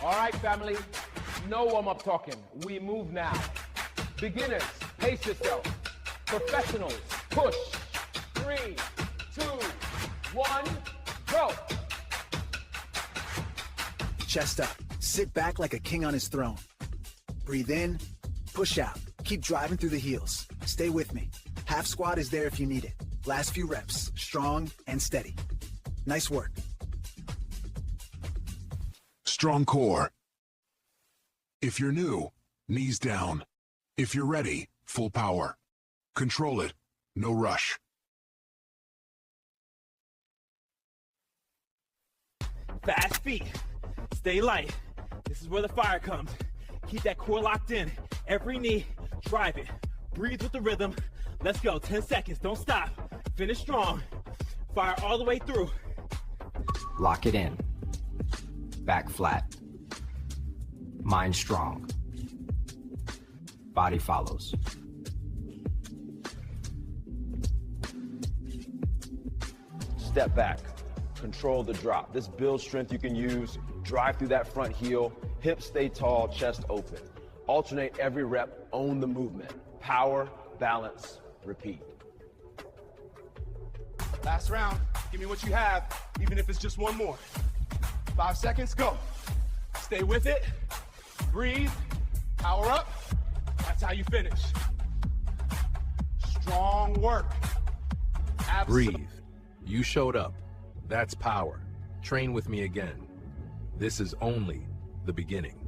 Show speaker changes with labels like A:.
A: All right, family, no warm-up talking. We move now. Beginners, pace yourself. Professionals, push. 3, 2, 1, go.
B: Chest up. Sit back like a king on his throne. Breathe in, push out. Keep driving through the heels. Stay with me. Half squat is there if you need it. Last few reps, strong and steady. Nice work.
C: Strong core. If you're new, knees down. If you're ready, full power. Control it, no rush.
D: Fast feet. Stay light. This is where the fire comes. Keep that core locked in. Every knee, drive it. Breathe with the rhythm. Let's go. 10 seconds. Don't stop. Finish strong. Fire all the way through.
E: Lock it in. Back flat. Mind strong. Body follows.
F: Step back. Control the drop. This builds strength you can use. Drive through that front heel. Hips stay tall, chest open. Alternate every rep. Own the movement. Power, balance, repeat.
G: Last round. Give me what you have, even if it's just one more. 5 seconds, go. Stay with it. Breathe. Power up. That's how you finish. Strong work.
H: Breathe. You showed up. That's power. Train with me again. This is only the beginning.